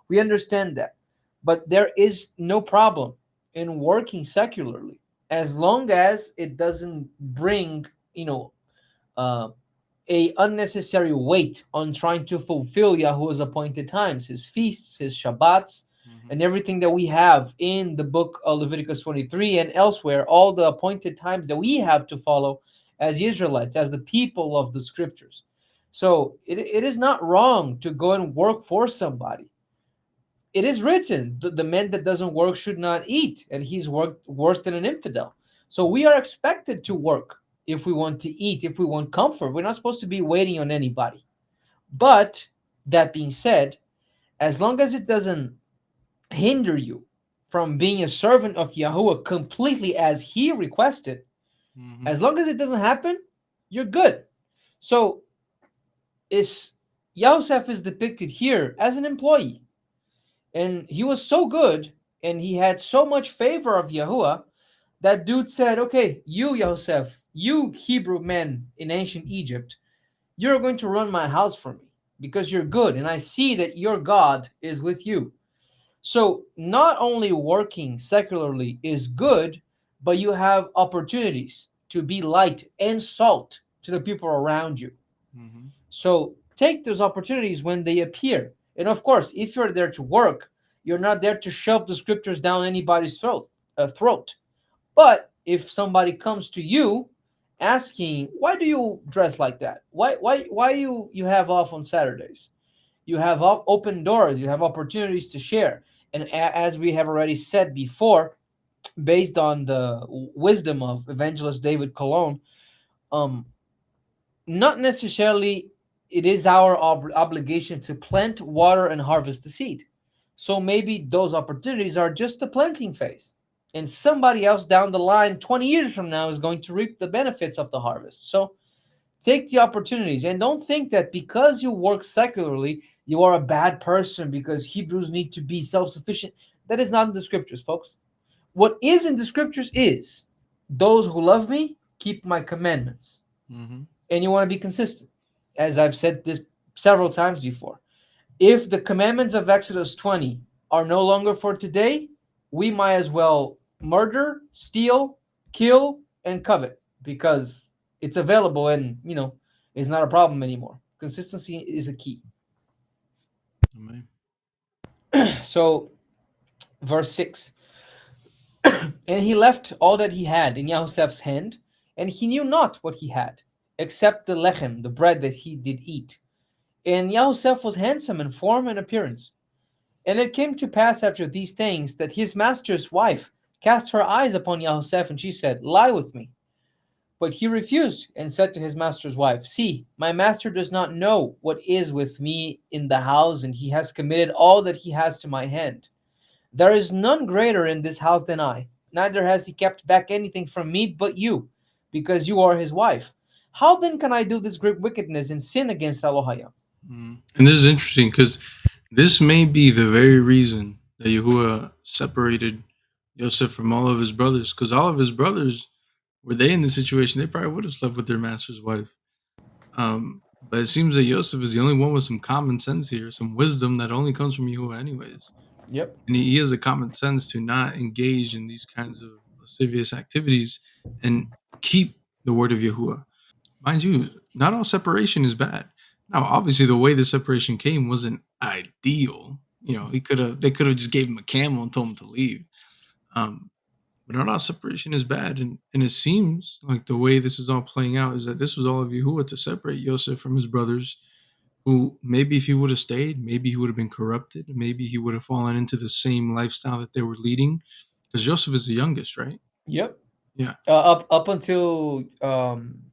We understand that. But there is no problem in working secularly as long as it doesn't bring, uh, a unnecessary weight on trying to fulfill Yahuwah's appointed times, his feasts, his Shabbats, Mhm. and everything that we have in the book of Leviticus 23 and elsewhere, all the appointed times that we have to follow as Israelites, as the people of the scriptures. So it is not wrong to go and work for somebody. It is written, the man that doesn't work should not eat, and he's worked worse than an infidel. So we are expected to work if we want to eat, if we want comfort. We're not supposed to be waiting on anybody. But that being said, as long as it doesn't hinder you from being a servant of Yahuwah completely as he requested, Mhm. as long as it doesn't happen, you're good. So is Yosef is depicted here as an employee, and he was so good, and he had so much favor of Yahuwah, that dude said, okay, you Yosef, you Hebrew man in ancient Egypt, you're going to run my house for me because you're good, and I see that your God is with you. So not only working secularly is good, but you have opportunities to be light and salt to the people around you. Mhm. So take those opportunities when they appear. And of course, if you're there to work, you're not there to shove the scriptures down anybody's throat. But if somebody comes to you asking, why do you dress like that? Why you have off on Saturdays? You have open doors, you have opportunities to share. And as we have already said before, based on the wisdom of evangelist David Cologne, um, not necessarily it is our obligation to plant, water, and harvest the seed. So maybe those opportunities are just the planting phase. And somebody else down the line, 20 years from now, is going to reap the benefits of the harvest. So take the opportunities and don't think that because you work secularly, you are a bad person because Hebrews need to be self sufficient. That is not in the scriptures, folks. What is in the scriptures is those who love me keep my commandments. Mm-hmm. And you want to be consistent. As I've said this several times before, if the commandments of Exodus 20 are no longer for today, we might as well murder, steal, kill, and covet because it's available and, it's not a problem anymore. Consistency is a key. Amen. So, verse 6, and he left all that he had in Yahusef's hand, and he knew not what he had, except the lechem, the bread that he did eat. And Yahusef was handsome in form and appearance. And it came to pass after these things that his master's wife cast her eyes upon Yahusef, and she said, lie with me. But he refused and said to his master's wife, see, my master does not know what is with me in the house, and he has committed all that he has to my hand. There is none greater in this house than I, neither has he kept back anything from me but you, because you are his wife. How then can I do this great wickedness and sin against Elohim? And this is interesting because this may be the very reason that Yahuwah separated Joseph from all of his brothers, because all of his brothers, were they in the situation, they probably would have slept with their master's wife. But it seems that Joseph is the only one with some common sense here, some wisdom that only comes from Yahuwah, anyways. Yep. And he has a common sense to not engage in these kinds of lascivious activities and keep the word of Yahuwah. Mind you, not all separation is bad. Now, obviously, the way the separation came wasn't ideal. They could have just gave him a camel and told him to leave. Um, but not all separation is bad, and it seems like the way this is all playing out is that this was all of Yahuwah to separate Yosef from his brothers. Who maybe if he would have stayed, maybe he would have been corrupted. Maybe he would have fallen into the same lifestyle that they were leading. Because Joseph is the youngest, right? Yep. Yeah. Up until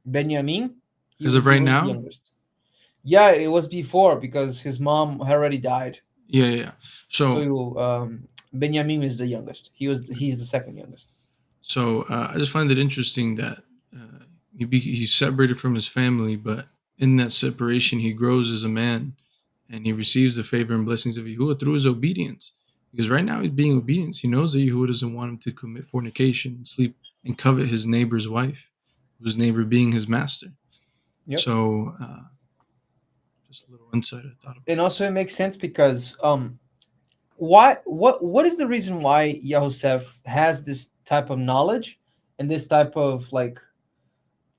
Benjamin, he As of he right was the now, youngest. Yeah, it was before because his mom had already died. yeah, yeah. So So Benjamin is the youngest. He's the second youngest. I just find it interesting that he's separated from his family, but in that separation, he grows as a man, and he receives the favor and blessings of Yahuwah through his obedience. Because right now he's being obedient. He knows that Yahuwah doesn't want him to commit fornication, sleep, and covet his neighbor's wife, whose neighbor being his master. Yep. So, just a little insight I thought And about. also it makes sense because what is the reason why Yahusef has this type of knowledge and this type of like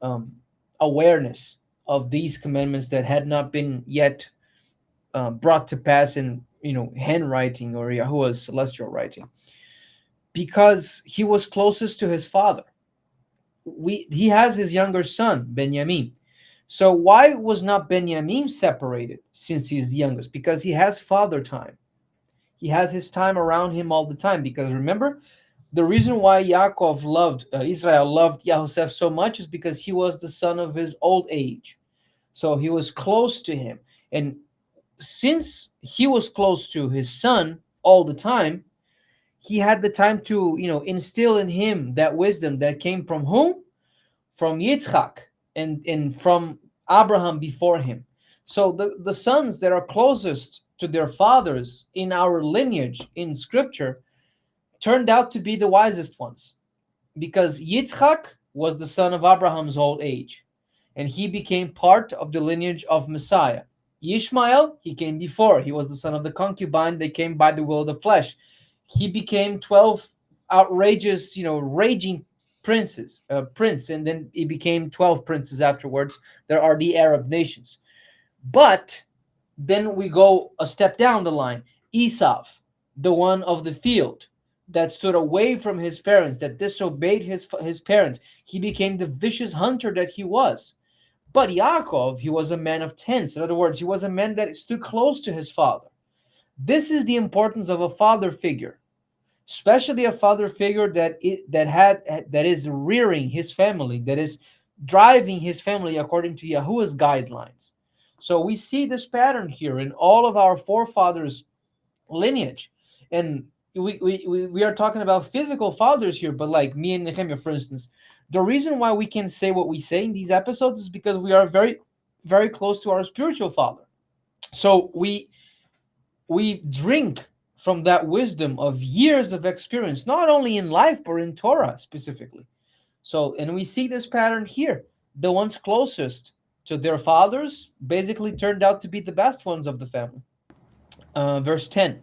um, awareness of these commandments that had not been yet brought to pass in handwriting or Yahuwah's celestial writing? Because he was closest to his father. He has his younger son Benjamin. So why was not Benjamin separated since he's the youngest? Because he has father time. He has his time around him all the time. Because remember, the reason why Yaakov loved Israel loved Yahusef so much is because he was the son of his old age. So he was close to him, and since he was close to his son all the time, he had the time to instill in him that wisdom that came from whom? From Yitzchak and from Abraham before him. So the sons that are closest to their fathers in our lineage in scripture turned out to be the wisest ones, because Yitzchak was the son of Abraham's old age, and he became part of the lineage of Messiah. Ishmael, he came before. He was the son of the concubine. They came by the will of the flesh. He became 12 outrageous, raging prince, and then he became 12 princes afterwards. There are the Arab nations. But then we go a step down the line. Esau, the one of the field that stood away from his parents, that disobeyed his parents, he became the vicious hunter that he was. But Yaakov, he was a man of tents. In other words, he was a man that stood close to his father. This is the importance of a father figure, especially a father figure that is rearing his family, that is driving his family according to Yahuwah's guidelines. So we see this pattern here in all of our forefathers' lineage. And we are talking about physical fathers here, but like me and Nehemiah, for instance, the reason why we can say what we say in these episodes is because we are very, very close to our spiritual father. So we drink from that wisdom of years of experience, not only in life, but in Torah specifically. So, and we see this pattern here. The ones closest to their fathers basically turned out to be the best ones of the family. Verse 10.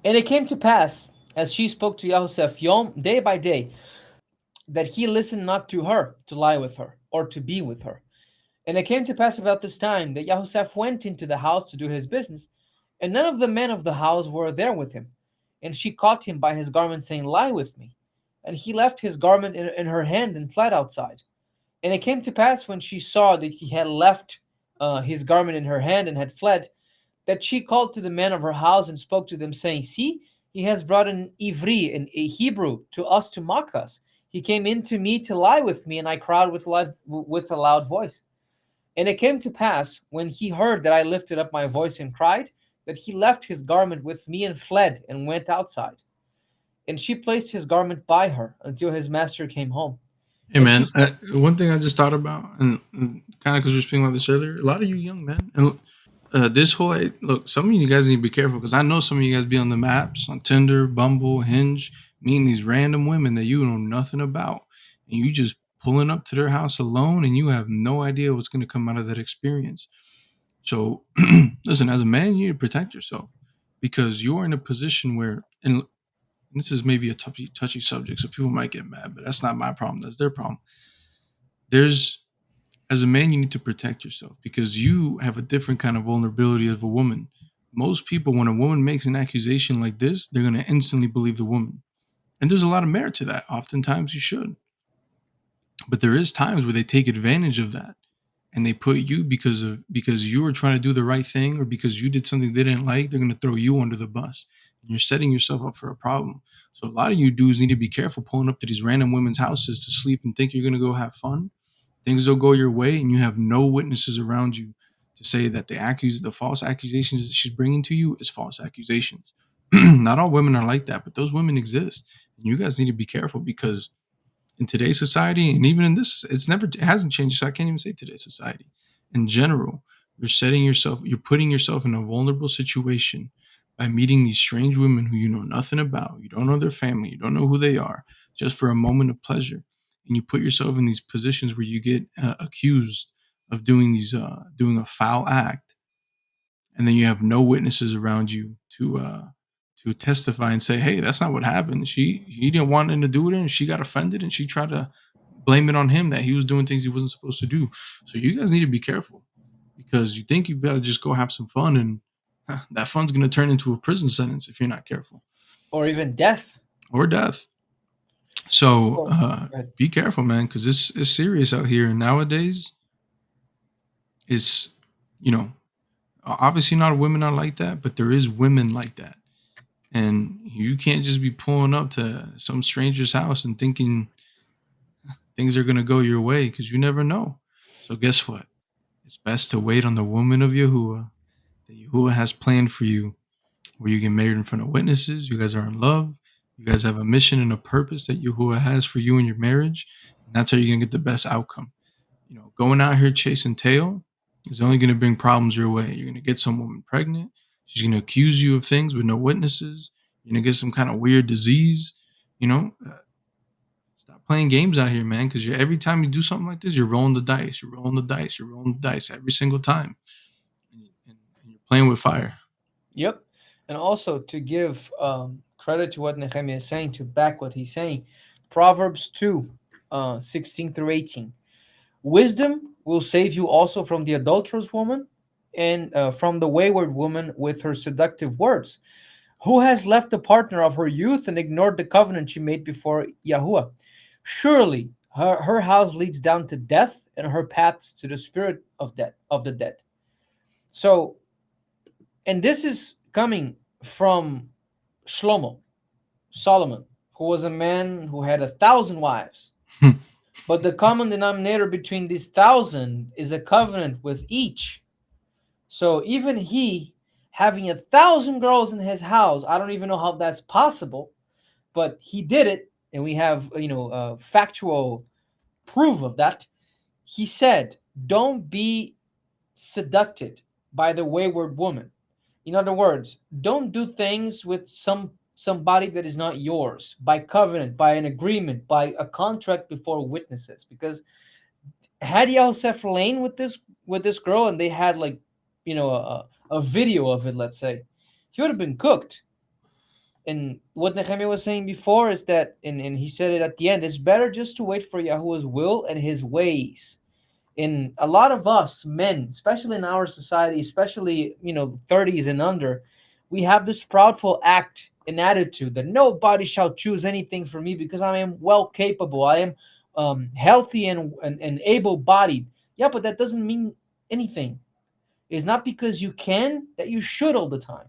And it came to pass, as she spoke to Yahusef yom, day by day, that he listened not to her to lie with her or to be with her. And it came to pass about this time that Yahusef went into the house to do his business, and none of the men of the house were there with him. And she caught him by his garment, saying, Lie with me. And he left his garment in her hand and fled outside. And it came to pass when she saw that he had left his garment in her hand and had fled, that she called to the men of her house and spoke to them, saying, See, he has brought an Ivri, a Hebrew, to us to mock us. He came in to me to lie with me, and I cried with a loud voice. And it came to pass, when he heard that I lifted up my voice and cried, that he left his garment with me and fled and went outside. And she placed his garment by her until his master came home. Hey And she man, spoke. one thing I just thought about, and kind of because we were speaking about this earlier, a lot of you young men, and this whole look, some of you guys need to be careful because I know some of you guys be on the maps on Tinder, Bumble, Hinge, meeting these random women that you know nothing about, and you just pulling up to their house alone, and you have no idea what's going to come out of that experience. So, listen, as a man, you need to protect yourself because you're in a position where, and this is maybe a touchy subject, so people might get mad, but that's not my problem. That's their problem. There's, as a man, you need to protect yourself because you have a different kind of vulnerability of a woman. Most people, when a woman makes an accusation like this, they're going to instantly believe the woman. And there's a lot of merit to that. Oftentimes you should. But there is times where they take advantage of that and they put you because you were trying to do the right thing or because you did something they didn't like, they're going to throw you under the bus. And you're setting yourself up for a problem. So a lot of you dudes need to be careful pulling up to these random women's houses to sleep and think you're going to go have fun. Things will go your way and you have no witnesses around you to say that the false accusations that she's bringing to you is false accusations. Not all women are like that, but those women exist. And you guys need to be careful because in today's society and even in this, it hasn't changed. So I can't even say today's society. In general, you're putting yourself in a vulnerable situation by meeting these strange women who you know nothing about. You don't know their family, you don't know who they are, just for a moment of pleasure. And you put yourself in these positions where you get accused of doing a foul act, and then you have no witnesses around you to testify and say, "Hey, that's not what happened. He didn't want anything to do with her, and she got offended, and she tried to blame it on him that he was doing things he wasn't supposed to do." So you guys need to be careful because you think you better just go have some fun, and that fun's going to turn into a prison sentence if you're not careful, Or even death. or death. So So, be careful, man, because this is serious out here. And nowadays, it's you know obviously not women are like that, but there is women like that. And you can't just be pulling up to some stranger's house and thinking things are going to go your way because you never know. So, guess what? It's best to wait on the woman of Yahuah that Yahuah has planned for you, where you get married in front of witnesses. You guys are in love. You guys have a mission and a purpose that Yahuah has for you in your marriage. And that's how you're going to get the best outcome. Going out here chasing tail is only going to bring problems your way. You're going to get some woman pregnant. She's going to accuse you of things with no witnesses. You're going to get some kind of weird disease. You know, stop playing games out here, man, because every time you do something like this, you're rolling the dice. You're rolling the dice. You're rolling the dice every single time. And you're playing with fire. yep. And also to give credit to what Nehemiah is saying, to back what he's saying, Proverbs 2, 16 through 18. Wisdom will save you also from the adulterous woman and from the wayward woman with her seductive words, who has left the partner of her youth and ignored the covenant she made before Yahuah. Surely her house leads down to death, and her paths to the spirit of the dead. So, and this is coming from Shlomo, Solomon, who was a man who had 1,000 wives. But the common denominator between these 1,000 is a covenant with each. So even he having 1,000 girls in his house, I don't even know how that's possible, but he did it, and we have factual proof of that. He said, "Don't be seduced by the wayward woman." In other words, don't do things with somebody that is not yours by covenant, by an agreement, by a contract before witnesses. Because had Yosef lain with this girl and they had like, a video of it, let's say, he would have been cooked. And what Nehemiah was saying before is that, and he said it at the end, it's better just to wait for Yahuwah's will and his ways. In a lot of us men, especially in our society, especially 30s and under, we have this proudful act and attitude that nobody shall choose anything for me because I am well capable, I am healthy and able-bodied. Yeah, but that doesn't mean anything. It's not because you can that you should all the time.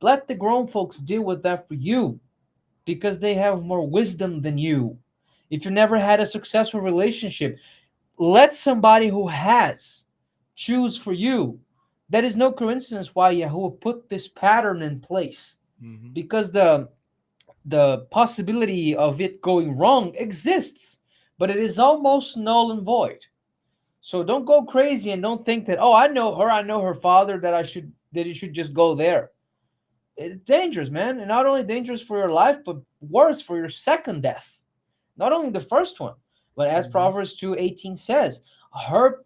Let the grown folks deal with that for you, because they have more wisdom than you. If you never had a successful relationship, let somebody who has choose for you. That is no coincidence why Yahuwah put this pattern in place, Mm-hmm. because the possibility of it going wrong exists, but it is almost null and void. So don't go crazy and don't think that, oh, I know her father, that you should just go there. It's dangerous, man, and not only dangerous for your life, but worse for your second death. Not only the first one, but as Mm-hmm. Proverbs 2:18 says, her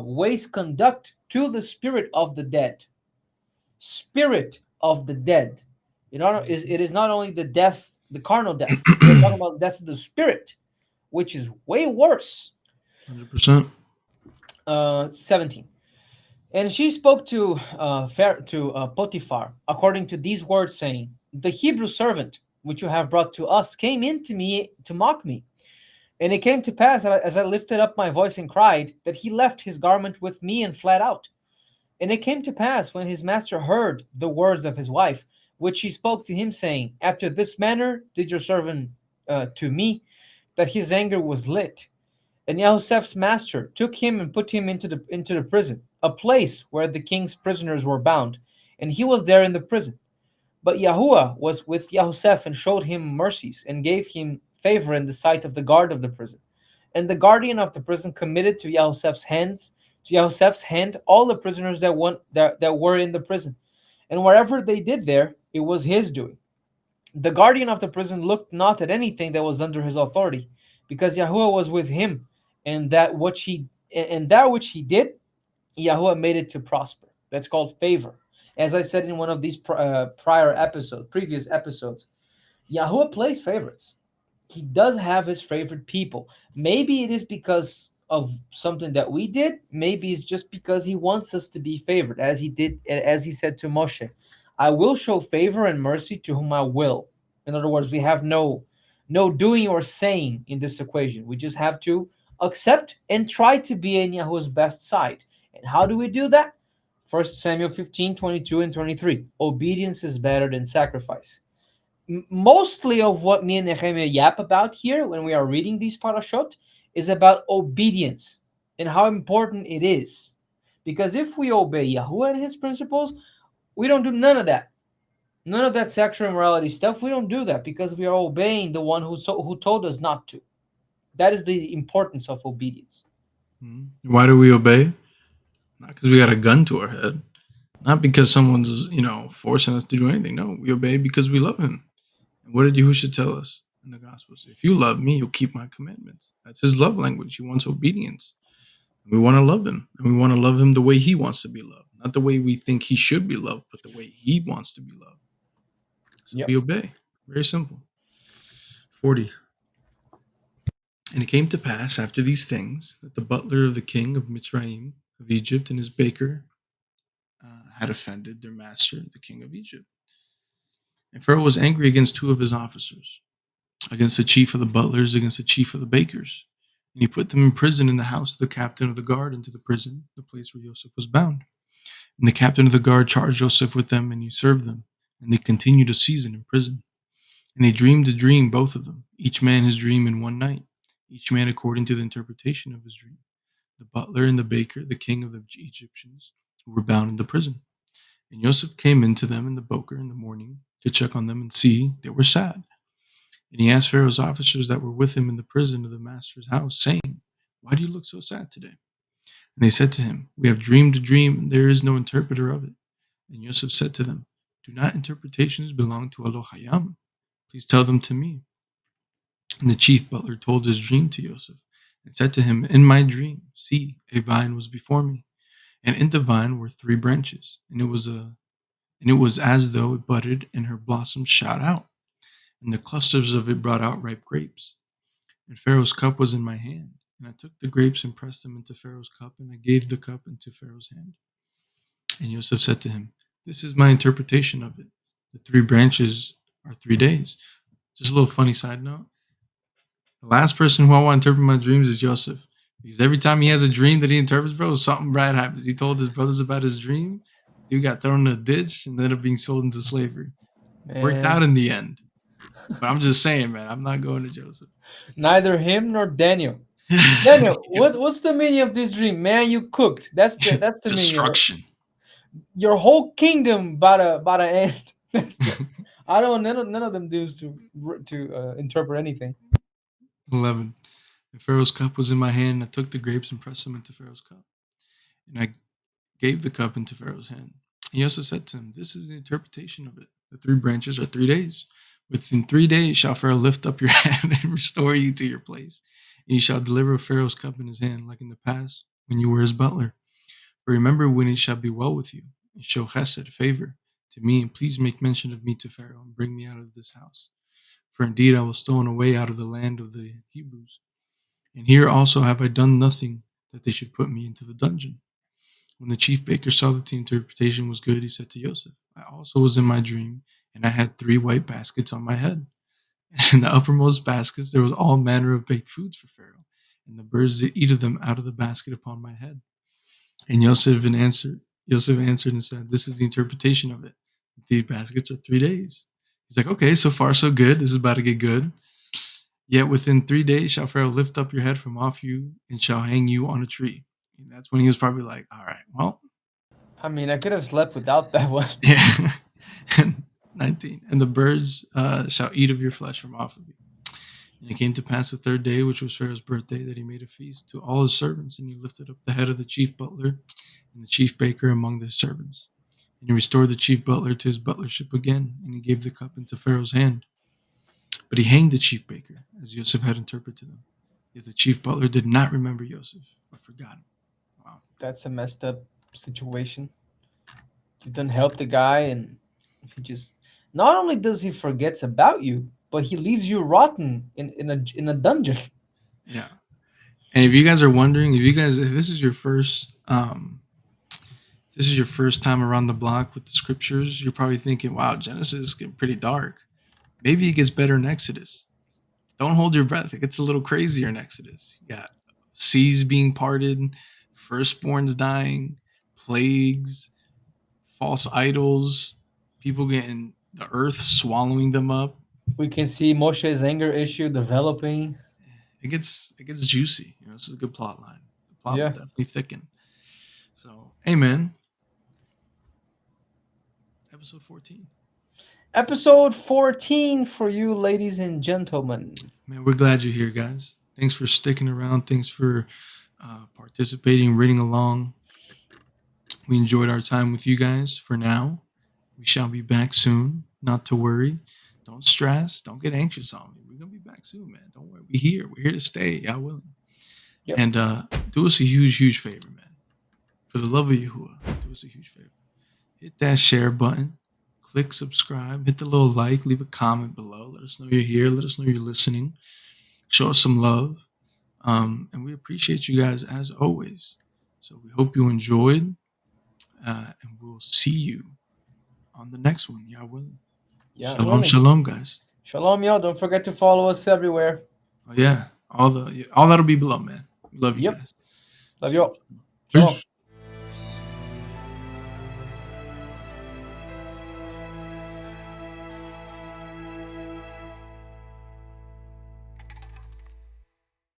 ways conduct to the spirit of the dead. Spirit of the dead. It is not only the death, the carnal death. We are talking about death of the spirit, which is way worse. 100%. 17. And she spoke to Potiphar according to these words, saying, "The Hebrew servant which you have brought to us came in to me to mock me. And it came to pass, as I lifted up my voice and cried, that he left his garment with me and fled out. And it came to pass, when his master heard the words of his wife, which she spoke to him, saying, After this manner did your servant to me, that his anger was lit. And Yosef's master took him and put him into the prison, a place where the king's prisoners were bound, and he was there in the prison. But Yahuwah was with Yosef and showed him mercies and gave him favor in the sight of the guard of the prison. And the guardian of the prison committed to Yosef's hand all the prisoners that were in the prison. And whatever they did there, it was his doing. The guardian of the prison looked not at anything that was under his authority, because Yahuwah was with him, and that which he did, Yahuwah made it to prosper. That's called favor. As I said in one of these previous episodes, Yahuwah plays favorites. He does have his favorite people. Maybe it is because of something that we did. Maybe it's just because he wants us to be favored, as he said to Moshe, "I will show favor and mercy to whom I will." In other words, we have no doing or saying in this equation. We just have to accept and try to be in Yahuwah's best side. And how do we do that? 1 Samuel 15:22 and 23. Obedience is better than sacrifice. Mostly of what me and Nehemiah yap about here when we are reading these parashot is about obedience and how important it is. Because if we obey Yahuwah and his principles, we don't do none of that. None of that sexual immorality stuff. We don't do that because we are obeying the one who told us not to. That is the importance of obedience. Mm-hmm. Why do we obey? Not because we got a gun to our head. Not because someone's, forcing us to do anything. No, we obey because we love him. And what did Yahushua tell us in the Gospels? If you love me, you'll keep my commandments. That's his love language. He wants obedience. And we want to love him. And we want to love him the way he wants to be loved. Not the way we think he should be loved, but the way he wants to be loved. So Yep. we obey. Very simple. 40. And it came to pass after these things that the butler of the king of Mitzrayim, of Egypt, and his baker had offended their master, the king of Egypt. And Pharaoh was angry against two of his officers, against the chief of the butlers, against the chief of the bakers. And he put them in prison in the house of the captain of the guard, into the prison, the place where Joseph was bound. And the captain of the guard charged Joseph with them, and he served them. And they continued a season in prison. And they dreamed a dream, both of them, each man his dream in one night, each man according to the interpretation of his dream. the butler and the baker, the king of the Egyptians, who were bound in the prison. And Joseph came into them in the boker in the morning to check on them and see they were sad. And he asked Pharaoh's officers that were with him in the prison of the master's house, saying, "Why do you look so sad today?" And they said to him, "We have dreamed a dream, and there is no interpreter of it." And Joseph said to them, "Do not interpretations belong to Elohayim? Please tell them to me." And the chief butler told his dream to Joseph and said to him, "In my dream, see, a vine was before me, and in the vine were three branches, and it was as though it budded, and her blossoms shot out, and the clusters of it brought out ripe grapes. And Pharaoh's cup was in my hand, and I took the grapes and pressed them into Pharaoh's cup, and I gave the cup into Pharaoh's hand." And Joseph said to him, "This is my interpretation of it. The three branches are 3 days." Just a little funny side note. The last person who I want to interpret my dreams is Joseph. Because every time he has a dream that he interprets, bro, something bad happens. He told his brothers about his dream. Dude got thrown in a ditch and ended up being sold into slavery. Worked Man, out in the end. But I'm just saying, man, I'm not going to Joseph. neither him nor Daniel. Daniel, Yo, what's the meaning of this dream? Man, you cooked. That's the meaning of it. destruction. Your whole kingdom about to end. That's the, I don't want none of them dudes to interpret anything. 11. And Pharaoh's cup was in my hand, and I took the grapes and pressed them into Pharaoh's cup. And I gave the cup into Pharaoh's hand. He also said to him, "This is the interpretation of it. The three branches are 3 days. Within 3 days shall Pharaoh lift up your hand and restore you to your place. And you shall deliver Pharaoh's cup in his hand, like in the past, when you were his butler. But remember when it shall be well with you, and show chesed, favor, to me, and please make mention of me to Pharaoh, and bring me out of this house. For indeed I was stolen away out of the land of the Hebrews. And here also have I done nothing that they should put me into the dungeon." When the chief baker saw that the interpretation was good, he said to Joseph, "I also was in my dream, and I had three white baskets on my head. And in the uppermost baskets there was all manner of baked foods for Pharaoh, and the birds did eat of them out of the basket upon my head." And Joseph answered and said, "This is the interpretation of it. These baskets are 3 days." He's like, "Okay, so far so good. This is about to get good. Yet within 3 days shall Pharaoh lift up your head from off you and shall hang you on a tree." And that's when he was probably like, "All right, well, I mean, I could have slept without that one. yeah." And 19. And the birds shall eat of your flesh from off of you. And it came to pass the third day, which was Pharaoh's birthday, that he made a feast to all his servants, and he lifted up the head of the chief butler and the chief baker among the servants. And he restored the chief butler to his butlership again, and he gave the cup into Pharaoh's hand. But he hanged the chief baker, as Joseph had interpreted to them. Yet the chief butler did not remember Joseph, but forgot him. Wow. That's a messed up situation. You don't help the guy, and he just not only does he forgets about you, but he leaves you rotten in a dungeon. Yeah. And if you guys are wondering, if this is your first time around the block with the scriptures, you're probably thinking, "Wow, Genesis is getting pretty dark. Maybe it gets better in Exodus." Don't hold your breath. It gets a little crazier in Exodus. You got seas being parted, firstborns dying, plagues, false idols, people getting the earth swallowing them up. We can see Moshe's anger issue developing. It gets juicy. This is a good plot line. The plot will Yeah. definitely thicken. So, amen. Episode 14. Episode 14 for you, ladies and gentlemen. Man, we're glad you're here, guys. Thanks for sticking around. Thanks for participating, reading along. We enjoyed our time with you guys for now. We shall be back soon. Not to worry. Don't stress. Don't get anxious on me. We're going to be back soon, man. Don't worry. We're here. We're here to stay. Y'all willing. Yep. And do us a huge, huge favor, man. For the love of Yahuah, do us a huge favor. Hit that share button. Click subscribe. Hit the little like. Leave a comment below. Let us know you're here. Let us know you're listening. Show us some love. And we appreciate you guys as always. So we hope you enjoyed. And we'll see you on the next one. Y'all willing. Yeah. Shalom, Willing. shalom, guys. Shalom, y'all. Don't forget to follow us everywhere. Oh yeah, all that'll be below, man. We love you Yep. guys. Love Shalom, y'all. shalom. Shalom. Peace.